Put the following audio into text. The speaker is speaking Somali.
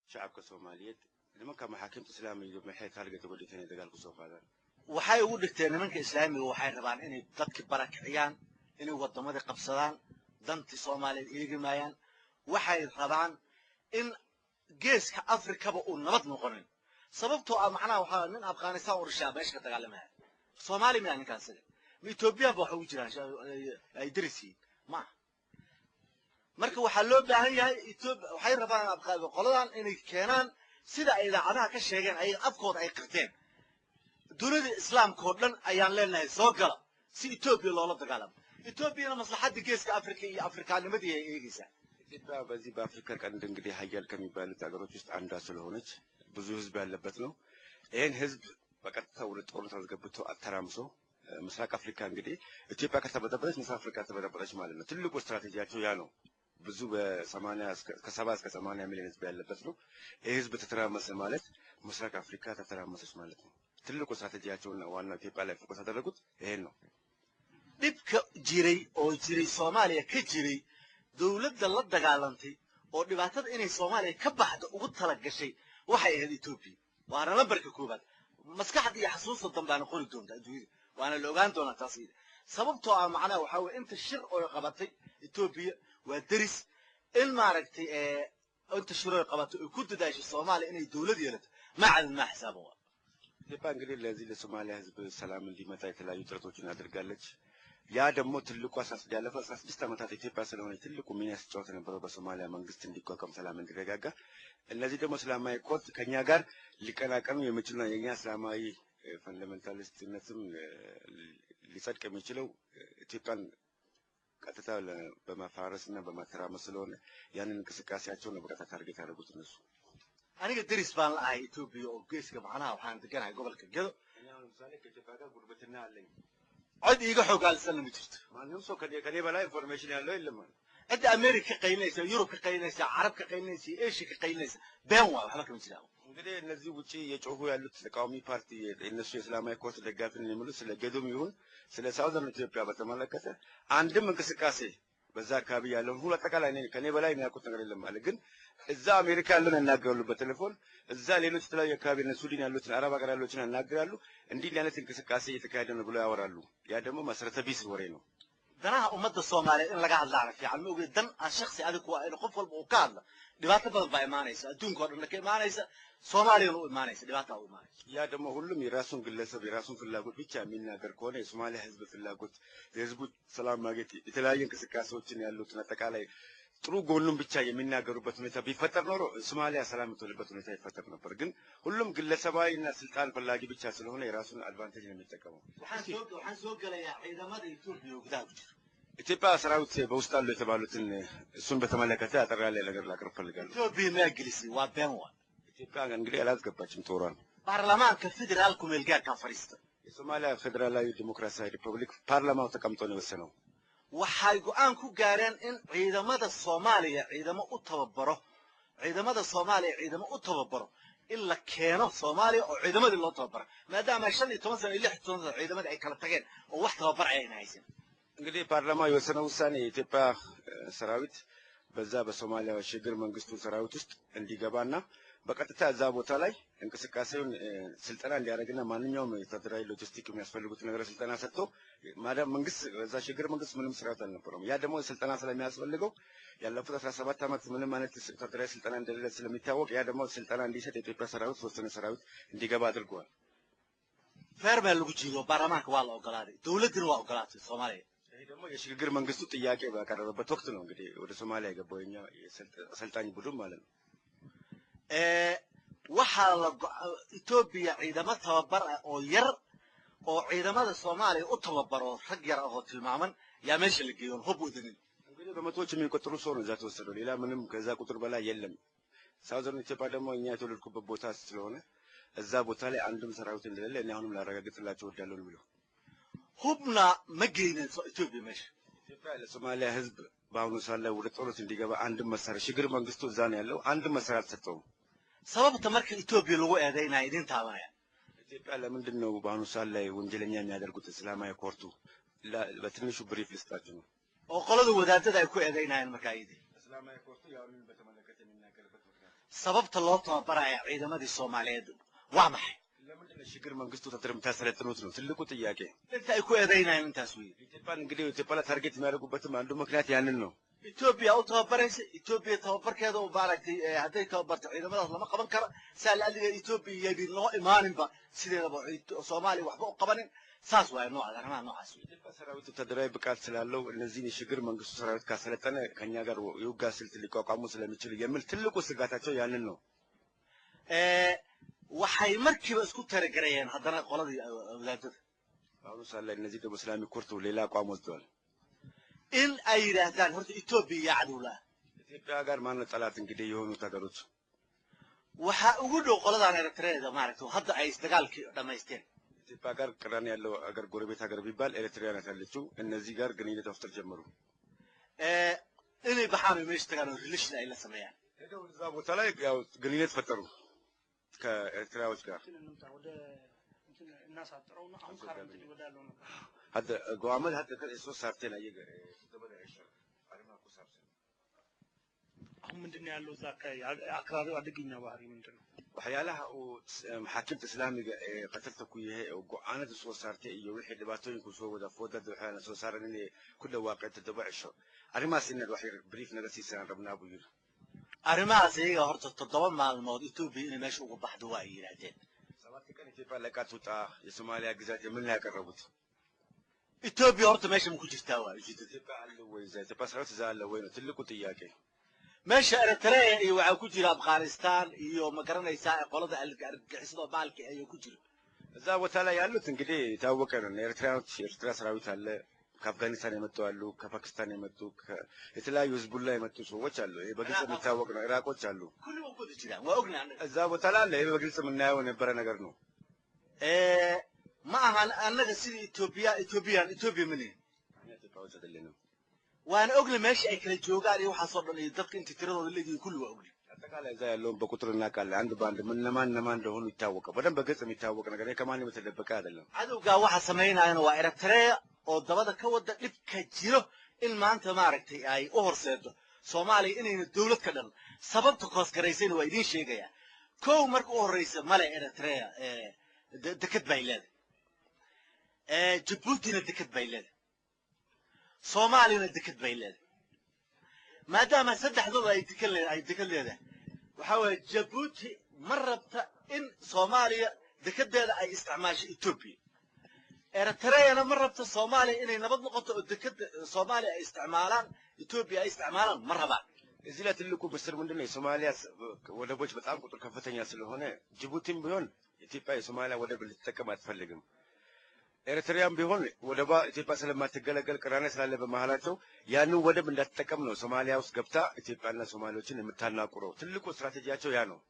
شعب كصوماليات لما كان محاكم إسلامية يجب محيط هالقى تقول لي ثاني دقال كسوف هذا waxay ugu dhigteen nimanka islaamiga waxay rabaan inay dadka barakiciyaan inay wadamada qabsadaan dantii Soomaaliyeed eegimayaan waxay rabaan in geeska Afrikaba uu nabad noqonin sababtoo ah macnaha waxa nin Afghanistan oo rishaa meesha ka dagaalamaya Soomaali ma ninkan sida Ethiopia waxa uu jiraan ay dirisi ma marka waxa loo baahan yahay Ethiopia waxay rabaan qoladan inay keenaan sida ay idaacadaha ka sheegeen ay afkooda ay qirteen dowladda islaamka oo dhan ayaan leenahay soo gala si Ethiopia loola dagaalamo Ethiopia maslaxadda geeska Afrika iyo Afrikaanimadii ay eegaysaa ኢትዮጵያ በዚህ በአፍሪካ ቀንድ እንግዲህ ሀያል ከሚባሉት ሀገሮች ውስጥ አንዷ ስለሆነች ብዙ ህዝብ ያለበት ነው ይሄን ህዝብ በቀጥታ ወደ ጦርነት አስገብቶ አተራምሶ ምስራቅ አፍሪካ እንግዲህ ኢትዮጵያ ከተበጠበጠች ምስራቅ አፍሪካ ተበጠበጠች ማለት ነው ትልቁ ስትራቴጂያቸው ያ ነው ብዙ በ80 እስከ 70 እስከ 80 ሚሊዮን ህዝብ ያለበት ነው ይሄ ህዝብ ተተራመሰ ማለት ምስራቅ አፍሪካ ተተራመሰች ማለት ነው ትልቁ ስትራቴጂያቸውና ዋናው ኢትዮጵያ ላይ ፎከስ ያደረጉት ይሄን ነው dibka jiray oo jiray Soomaaliya ka jiray dawladda la dagaalantay oo dhibaatada inay Soomaaliya ka baxdo ugu tala gashay waxay ahayd Ethiopia waana lambarka koobaad maskaxda iyo xasuusta dambaana qori doonta adduunyada waana la ogaan doonaa taas sababtoo ah macnaha waxa weeye inta shir oo qabatay Ethiopia waa daris in maaragtay inta shir oo qabatay oo ku dadaashay Soomaaliya inay dawlad yeelato macad ma xisaabo ኢትዮጵያ እንግዲህ ለዚህ ለሶማሊያ ህዝብ ሰላም እንዲመጣ የተለያዩ ጥረቶችን አድርጋለች ያ ደግሞ ትልቁ ያለፈው 16 ዓመታት ኢትዮጵያ ስለሆነ ትልቁ ሚና ሲጫወት የነበረው በሶማሊያ መንግስት እንዲቋቋም ሰላም እንዲረጋጋ እነዚህ ደግሞ እስላማዊ ኮርት ከኛ ጋር ሊቀናቀኑ የሚችሉ የኛ እስላማዊ ፈንዳሜንታሊስትነትም ሊጸድቅ የሚችለው ኢትዮጵያን ቀጥታ በማፋረስና በማተራመስ ስለሆነ ያንን እንቅስቃሴያቸው ነው በቀጥታ ታርጌት ያደረጉት እነሱ aniga daris baan la ahay Ethiopia oo geeska macnaha waxaan deganahay gobolka Gedo እኛው ለምሳሌ ከኢትዮጵያ ጋር ጉርብትና አለኝ cid iga xogaalsan ma jirto ማንም ሰው ከኔ በላይ ኢንፎርሜሽን ያለው የለም cid America ka qaynaysa Europe ka qaynaysa Arab ka qaynaysa Asia ka qaynaysa been waa waxba kama jiraan እንግዲህ እነዚህ ውጪ የጮሁ ያሉት ተቃዋሚ ፓርቲ የነሱ የእስላማዊ ኮርት ደጋፊ ነን የሚሉት ስለ ገዶም ይሁን ስለ ሳውዘርን ኢትዮጵያ በተመለከተ አንድም እንቅስቃሴ በዛ አካባቢ ያለው ሁሉ አጠቃላይ ከኔ በላይ የሚያውቁት ነገር የለም ማለት ግን እዛ አሜሪካ ያሉን እናገራሉ በቴሌፎን እዛ ሌሎች ተለያዩ አካባቢ እነ ሱዳን ያሉትን አረብ ሀገር ያሉትን እናገራሉ እንዲህ አይነት እንቅስቃሴ እየተካሄደ ነው ብሎ ያወራሉ ያ ደግሞ መሰረተ ቢስ ወሬ ነው danaha ummadda Soomaaliyeed in laga hadlaano fiican ma ogid dan aan shakhsi adigu waa in qof walba uu ka hadla dhibaato badan baa imaanaysa adduunka oo dhan ka imaanaysa Soomaaliya oo imaanaysa dhibaato oo imaanaysa ያ ደግሞ ሁሉም የራሱን ግለሰብ የራሱን ፍላጎት ብቻ የሚናገር ከሆነ የሶማሊያ ህዝብ ፍላጎት የህዝቡ ሰላም ማግኘት የተለያየ እንቅስቃሴዎችን ያሉትን አጠቃላይ ጥሩ ጎኑን ብቻ የሚናገሩበት ሁኔታ ቢፈጠር ኖሮ ሶማሊያ ሰላም የምትሆንበት ሁኔታ ይፈጠር ነበር ግን ሁሉም ግለሰባዊና ስልጣን ፈላጊ ብቻ ስለሆነ የራሱን አድቫንቴጅ ነው የሚጠቀመው waxaan soo galayaa ciidamada Ethiopia oo gudaha ኢትዮጵያ ሰራዊት በውስጥ አሉ የተባሉትን እሱን በተመለከተ አጠር ያለ ነገር ላቀርብ ፈልጋለሁ Ethiopia ma gelisi waa been waa ኢትዮጵያ እንግዲህ አላስገባችም ጦሯን baarlamaanka federaalku meel gaarka fariista የሶማሊያ ፌደራላዊ ዲሞክራሲያዊ ሪፐብሊክ ፓርላማው ተቀምጦ ነው የወሰነው waxay go'aan ku gaareen in ciidamada Soomaaliya ciidamo u tababaro in la keeno Soomaaliya oo ciidamadii loo tababaro maadaama 15 sano iyo 16 sano ciidamadii ay kala tageen oo wax tababar ay haysan እንግዲህ ፓርላማው የወሰነው ውሳኔ የኢትዮጵያ ሰራዊት በዛ በሶማሊያ ሽግግር መንግስቱ ሰራዊት ውስጥ እንዲገባና በቀጥታ እዛ ቦታ ላይ እንቅስቃሴውን ስልጠና እንዲያደርግና ማንኛውም ወታደራዊ ሎጂስቲክ የሚያስፈልጉት ነገር ስልጠና ሰጥቶ ማዳም መንግስት እዛ ሽግግር መንግስት ምንም ስርዓት አልነበረውም ያ ደግሞ ስልጠና ስለሚያስፈልገው ያለፉት 17 ዓመት ምንም አይነት ወታደራዊ ስልጠና እንደሌለ ስለሚታወቅ ያ ደግሞ ስልጠና እንዲሰጥ የኢትዮጵያ ሰራዊት ወሰነ ሰራዊት እንዲገባ አድርጓል ፈርማል ጉጂዶ ባርላማንka waa la ogolaaday dawladdu waa ogolaatay Soomaaliya ይሄ ደግሞ የሽግግር መንግስቱ ጥያቄ ባቀረበበት ወቅት ነው እንግዲህ ወደ ሶማሊያ የገባው የኛ የሰልጣኝ ቡድን ማለት ነው waxa la Ethiopia ciidamo tababar oo yar oo ciidamada Soomaaliya u tababaro rag yar oo tilmaaman yaa meesha la geeyo hub wadanin እንግዲህ በመቶዎች የሚቆጠሩ ሰው ነው ዛት ወሰደው ሌላ ምንም ከዛ ቁጥር በላይ የለም ሳውዘርን ኢትዮጵያ ደግሞ እኛ የተወለድኩበት ቦታ ስለሆነ እዛ ቦታ ላይ አንድም ሰራዊት እንደሌለ እኔ አሁንም ላረጋግጥላችሁ ወዳለሁ ነው ብለው hubna mageyna Ethiopia meesha ኢትዮጵያ ለሶማሊያ ህዝብ በአሁኑ ሰዓት ላይ ወደ ጦርነት እንዲገባ አንድም መሳሪያ ሽግግር መንግስቱ እዛ ነው ያለው አንድም መሳሪያ አልሰጠውም sababta marka Ethiopia lagu eedeynaa idin taabanaya ኢትዮጵያ ለምንድን ነው በአሁኑ ሰዓት ላይ ወንጀለኛ የሚያደርጉት እስላማዊ ኮርቱ በትንሹ ብሪፍ ልስጣችሁ ነው oo qolada wadaadada ay ku eedeynayaan marka aydi እስላማዊ ኮርቱ ያውንን በተመለከተ የሚናገርበት ምክንያት sababta loo tababaraya ciidamadii Soomaaliyeed waa maxay ለምንድን ነው ሽግግር መንግስቱ የምታሰለጥኑት ነው ትልቁ ጥያቄ inta ay ku eedeynayaan intaas weeye ኢትዮጵያን እንግዲህ ኢትዮጵያ ታርጌት የሚያደርጉበትም አንዱ ምክንያት ያንን ነው Ethiopia u tababaraysa Ethiopia tababarkeeda oo baaragtay haday tababarto ciidamadaas lama qaban karo saal aliga Ethiopia yidin loo imaaninba sideedaba Soomaali waxba u qabanin saas waa nooc arrimaha noocaas ኢትዮጵያ ሰራዊት ወታደራዊ ብቃት ስላለው እነዚህን የሽግግር መንግስቱ ሰራዊት ካሰለጠነ ከኛ ጋር የውጋ ስልት ሊቋቋሙ ስለሚችል የሚል ትልቁ ስጋታቸው ያንን ነው waxay markiiba isku taragarayeen haddana qoladii wadaadada አሁን ሳለ እነዚህ ደግሞ እስላሚክ ኮርቱ ሌላ አቋም ወስደዋል in ay yiraahdaan horta Ethiopia yacdula ኢትዮጵያ ጋር ማን ጠላት እንግዲህ የሆኑት ሀገሮች waxa ugu dhow qoladan Eritrea maaragtay hadda ay dagaalkii dhamaysteen ኢትዮጵያ ጋር ቅራኔ ያለው ሀገር ጎረቤት ሀገር ቢባል ኤሪትሪያ ናት ያለችው እነዚህ ጋር ግንኙነት መፍጠር ጀመሩ inay baxaan meesha tagaan relation ay la sameeyaan ሄደው እዛ ቦታ ላይ ያው ግንኙነት ፈጠሩ ከኤርትራዎች ጋር እናሳጥረውና አሁን ካርንት ይወዳለው ነው هذا قوامل هذا كيسو سارتين اي تبدا عشر ارما كو سارتين አሁን ምንድነው ያለው እዛ አክራሪ አደገኛ ባህሪ ምንድነው waxyaalaha uu maxaakiimta islaamiga ee qatarta ku yahay oo go'aanada soo saartay iyo wixii dhibaatooyin ku soo wada foodada waxaana soo saaran inay ku dhawaaqay toddoba cisho arrimahaas in wax brief naga siisan rabnaa buu yiri arrimahaas iyaga horta toddoba maalmood Ethiopia inay meesha uga baxdo waa yiraahdeen sababta kan Ethiopia la ka tuta Soomaaliya gizaad min la qarabut Ethiopia horta meesha ma ku jirtaa waa Ethiopia hal way zay tapasarat zaal wayno tilku tiyaaqay meesha Eritrea iyo waxa ku jira Afghanistan iyo ma garanaysaa qolada argagixisada baalki ay ku jiro እዛ ቦታ ላይ ያሉት እንግዲህ ታወቀ ነው ኤርትራ ሰራዊት አለ ከአፍጋኒስታን የመጡ አሉ ከፓኪስታን የመጡ የተለያዩ ህዝቡላ የመጡ ሰዎች አሉ ይሄ በግልጽ የሚታወቅ ነው ኢራቆች አሉ ሁሉ ወደ ይችላል ወግና እዛ ቦታ ላይ አለ ይሄ በግልጽ የምናየው የነበረ ነገር ነው maahan annaga sidii Ethiopia mini waan ogna meesha ay kala joogaan iyo waxa soo dhan iyo dadka inta tiradooda leeyihiin kulli waa ogna አጠቃላይ እዛ ያለውን በቁጥር እናውቃለን አንድ ባንድ ምን ለማን እንደሆኑ ይታወቃል በደንብ በግልጽ የሚታወቅ ነገር ከማን የተደበቀ አይደለም cadowga waxa sameeynaayna waa Eritrea oo dabada ka wada dhibka jiro in maanta maaragtay ay u horseedo Soomaaliya inayna dawlad ka dhan sababta koos gareysayna waa idin sheegaya koow markii u horeysa male Eritrea dekad bay leedahay Djibouti dekad bay leedahay Soomaaliya dekad bay leedahay maadaama saddexdooda ay dekad leedahay waxa way Djibouti marabta in Soomaaliya dekadeeda ay isticmaasho Ethiopia Eritrea marabta Soomaaliya inay nabad noqoto oo dekad Soomaaliya ay isticmaalaan Ethiopia ay isticmaalaan maraba እዚህ ላይ ትልቁ ብስር ምንድነው የሶማሊያ ወደቦች በጣም ቁጥር ከፍተኛ ስለሆነ ጅቡቲም ቢሆን ኢትዮጵያ የሶማሊያ ወደብ ልትጠቀም አትፈልግም ኤርትራም ቢሆን ወደባ ኢትዮጵያ ስለማትገለገል ቅራኔ ስላለ በመሃላቸው ያንን ወደብ እንዳትጠቀም ነው ሶማሊያ ውስጥ ገብታ ኢትዮጵያና ሶማሌዎችን የምታናቁረው ትልቁ ስትራቴጂያቸው ያ ነው